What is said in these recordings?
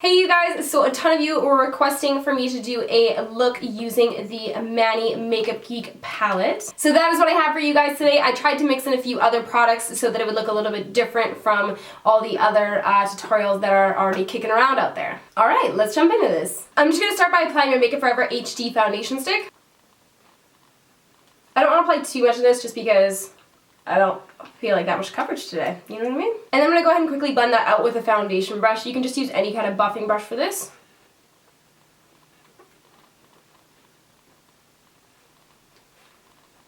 Hey you guys, so a ton of you were requesting for me to do a look using the Manny Makeup Geek palette. So that is what I have for you guys today. I tried to mix in a few other products so that it would look a little bit different from all the other tutorials that are already kicking around out there. Alright, let's jump into this. I'm just going to start by applying my Makeup Forever HD foundation stick. I don't want to apply too much of this just because I don't feel like that much coverage today, you know what I mean? And then I'm going to go ahead and quickly blend that out with a foundation brush. You can just use any kind of buffing brush for this.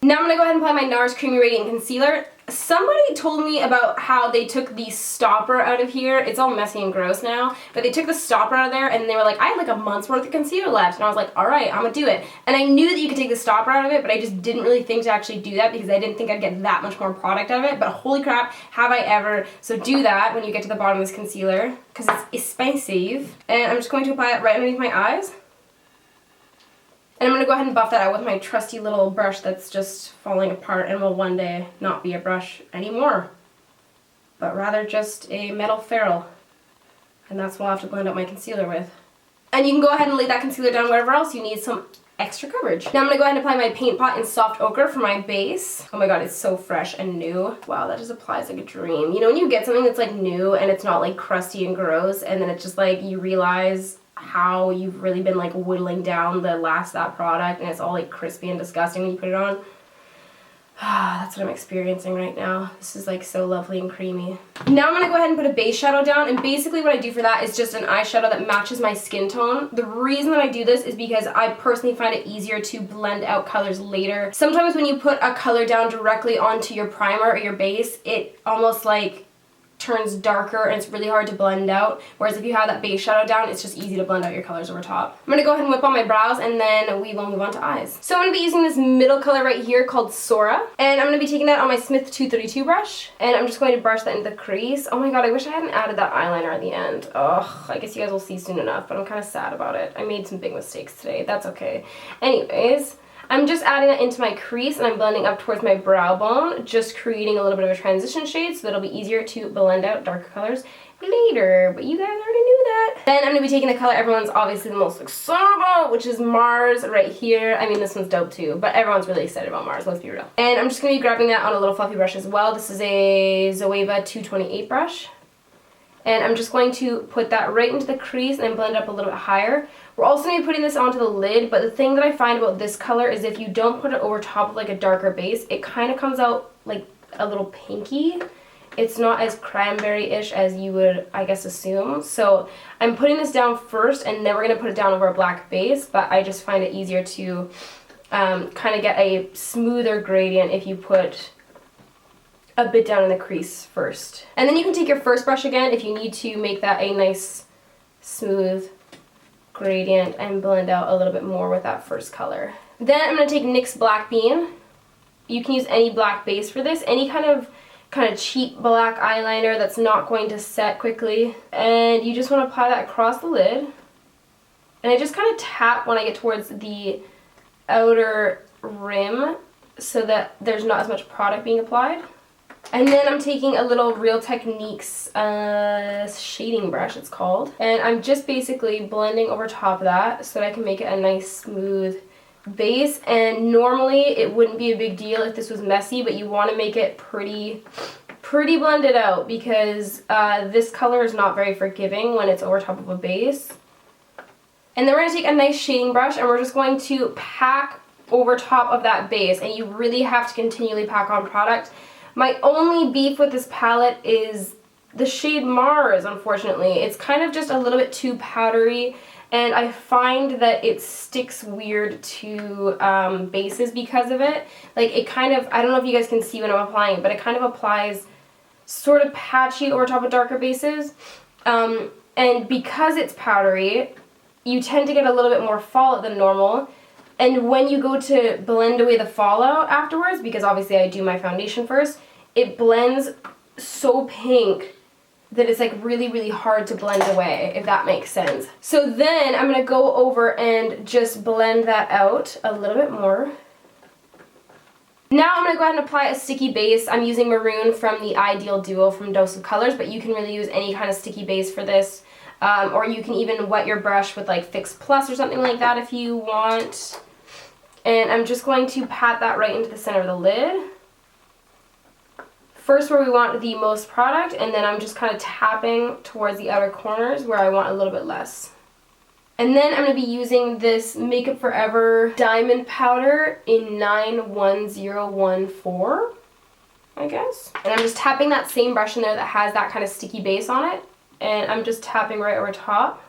Now I'm going to go ahead and apply my Nars Creamy Radiant Concealer. Somebody told me about how they took the stopper out of here. It's all messy and gross now, but they took the stopper out of there and they were like, I have like a month's worth of concealer left. And I was like, alright, I'm gonna do it. And I knew that you could take the stopper out of it, but I just didn't really think to actually do that because I didn't think I'd get that much more product out of it. But holy crap, have I ever. So do that when you get to the bottom of this concealer because it's expensive. And I'm just going to apply it right underneath my eyes. And I'm going to go ahead and buff that out with my trusty little brush that's just falling apart and will one day not be a brush anymore, but rather just a metal ferrule. And that's what I'll have to blend out my concealer with. And you can go ahead and lay that concealer down wherever else you need some extra coverage. Now I'm going to go ahead and apply my Paint Pot in Soft Ochre for my base. Oh my god, it's so fresh and new. Wow, that just applies like a dream. You know when you get something that's like new and it's not like crusty and gross and then it's just like you realize how you've really been like whittling down the last of that product and it's all like crispy and disgusting when you put it on. That's what I'm experiencing right now. This is like so lovely and creamy. Now I'm going to go ahead and put a base shadow down, and basically what I do for that is just an eyeshadow that matches my skin tone. The reason that I do this is because I personally find it easier to blend out colors later. Sometimes when you put a color down directly onto your primer or your base, it almost like turns darker and it's really hard to blend out, whereas if you have that base shadow down, it's just easy to blend out your colors over top. I'm going to go ahead and whip on my brows and then we will move on to eyes. So I'm going to be using this middle color right here called Sora, and I'm going to be taking that on my Smith 232 brush, and I'm just going to brush that into the crease. Oh my god, I wish I hadn't added that eyeliner at the end. Ugh, I guess you guys will see soon enough, but I'm kind of sad about it. I made some big mistakes today. That's okay. Anyways, I'm just adding that into my crease and I'm blending up towards my brow bone, just creating a little bit of a transition shade so that it'll be easier to blend out darker colors later, but you guys already knew that. Then I'm going to be taking the color everyone's obviously the most excited about, which is Mars right here. I mean, this one's dope too, but everyone's really excited about Mars, let's be real. And I'm just going to be grabbing that on a little fluffy brush as well. This is a Zoeva 228 brush. And I'm just going to put that right into the crease and blend it up a little bit higher. We're also going to be putting this onto the lid, but the thing that I find about this color is if you don't put it over top of like a darker base, it kind of comes out like a little pinky. It's not as cranberry-ish as you would, I guess, assume. So I'm putting this down first and then we're going to put it down over a black base, but I just find it easier to kind of get a smoother gradient if you put a bit down in the crease first. And then you can take your first brush again if you need to make that a nice smooth gradient and blend out a little bit more with that first color. Then I'm going to take NYX Black Bean. You can use any black base for this, any kind of cheap black eyeliner that's not going to set quickly. And you just want to apply that across the lid. And I just kind of tap when I get towards the outer rim so that there's not as much product being applied. And then I'm taking a little Real Techniques shading brush, it's called. And I'm just basically blending over top of that so that I can make it a nice smooth base. And normally it wouldn't be a big deal if this was messy, but you want to make it pretty blended out because this color is not very forgiving when it's over top of a base. And then we're going to take a nice shading brush and we're just going to pack over top of that base. And you really have to continually pack on product. My only beef with this palette is the shade Mars, unfortunately. It's kind of just a little bit too powdery, and I find that it sticks weird to bases because of it. Like, it kind of, I don't know if you guys can see when I'm applying it, but it kind of applies sort of patchy over top of darker bases. And because it's powdery, you tend to get a little bit more fallout than normal. And when you go to blend away the fallout afterwards, because obviously I do my foundation first, it blends so pink that it's like really hard to blend away, if that makes sense. So then I'm going to go over and just blend that out a little bit more. Now I'm going to go ahead and apply a sticky base. I'm using maroon from the Ideal Duo from Dose of Colors, but you can really use any kind of sticky base for this. Or you can even wet your brush with like Fix Plus or something like that if you want. And I'm just going to pat that right into the center of the lid. First where we want the most product, and then I'm just kind of tapping towards the outer corners where I want a little bit less. And then I'm going to be using this Makeup Forever Diamond Powder in 91014, I guess. And I'm just tapping that same brush in there that has that kind of sticky base on it. And I'm just tapping right over top.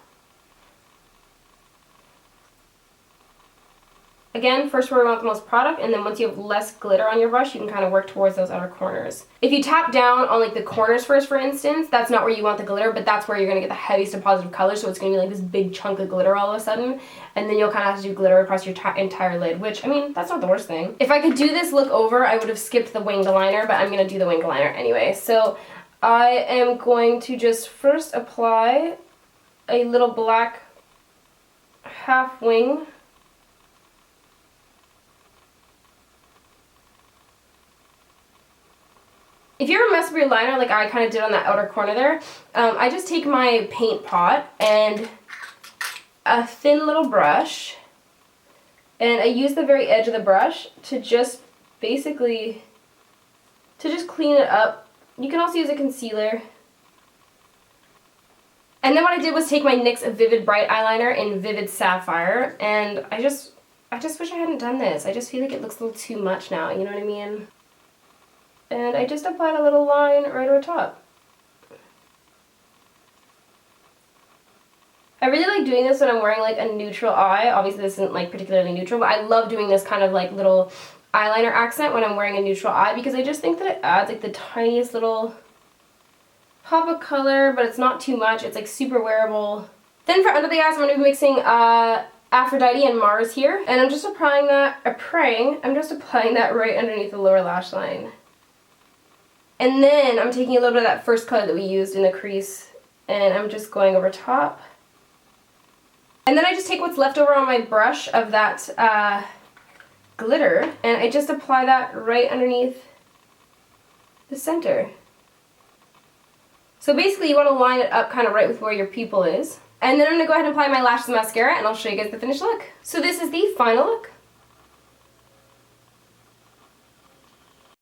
Again, first where we want the most product, and then once you have less glitter on your brush, you can kind of work towards those outer corners. If you tap down on like the corners first, for instance, that's not where you want the glitter, but that's where you're going to get the heaviest deposit of color, so it's going to be like this big chunk of glitter all of a sudden, and then you'll kind of have to do glitter across your entire lid, which, I mean, that's not the worst thing. If I could do this look over, I would have skipped the winged liner, but I'm going to do the winged liner anyway. So I am going to just first apply a little black half wing. If you ever mess up your liner like I kind of did on that outer corner there, I just take my paint pot and a thin little brush, and I use the very edge of the brush to just basically, just clean it up. You can also use a concealer. And then what I did was take my NYX Vivid Bright eyeliner in Vivid Sapphire, and I just wish I hadn't done this. I just feel like it looks a little too much now, you know what I mean? And I just applied a little line right over top. I really like doing this when I'm wearing like a neutral eye. Obviously this isn't like particularly neutral, but I love doing this kind of like little eyeliner accent when I'm wearing a neutral eye, because I just think that it adds like the tiniest little pop of color, but it's not too much. It's like super wearable. Then for under the eyes, I'm going to be mixing Aphrodite and Mars here, and I'm just applying that right underneath the lower lash line. And then I'm taking a little bit of that first color that we used in the crease, and I'm just going over top. And then I just take what's left over on my brush of that glitter, and I just apply that right underneath the center. So basically you want to line it up kind of right with where your pupil is. And then I'm going to go ahead and apply my lashes and mascara, and I'll show you guys the finished look. So this is the final look.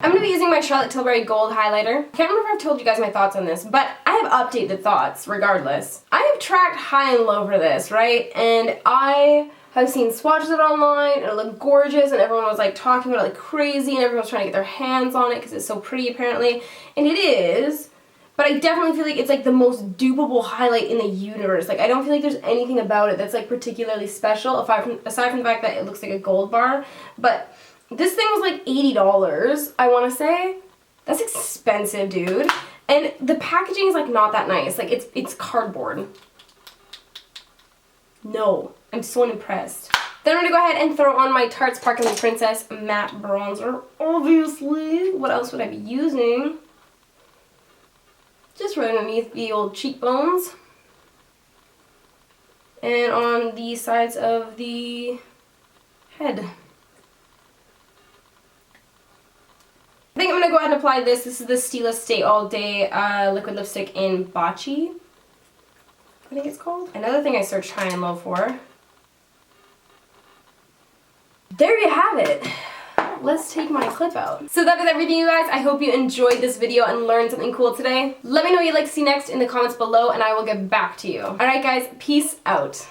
I'm going to be using my Charlotte Tilbury Gold highlighter. I can't remember if I've told you guys my thoughts on this, but I have updated thoughts regardless. I have tracked high and low for this, right? And I have seen swatches of it online, and it looked gorgeous, and everyone was like talking about it like crazy, and everyone was trying to get their hands on it because it's so pretty apparently. And it is, but I definitely feel like it's like the most dupable highlight in the universe. Like I don't feel like there's anything about it that's like particularly special aside from the fact that it looks like a gold bar. But this thing was like $80, I want to say. That's expensive, dude. And the packaging is like not that nice. Like it's cardboard. No, I'm so unimpressed. Then I'm going to go ahead and throw on my Tarte Sparkling Princess Matte Bronzer, obviously. What else would I be using? Just right underneath the old cheekbones. And on the sides of the head. I think I'm going to go ahead and apply this. This is the Stila Stay All Day liquid lipstick in Bocce, I think it's called. Another thing I searched high and low for. There you have it. Let's take my clip out. So that is everything, you guys. I hope you enjoyed this video and learned something cool today. Let me know what you'd like to see next in the comments below, and I will get back to you. Alright guys, peace out.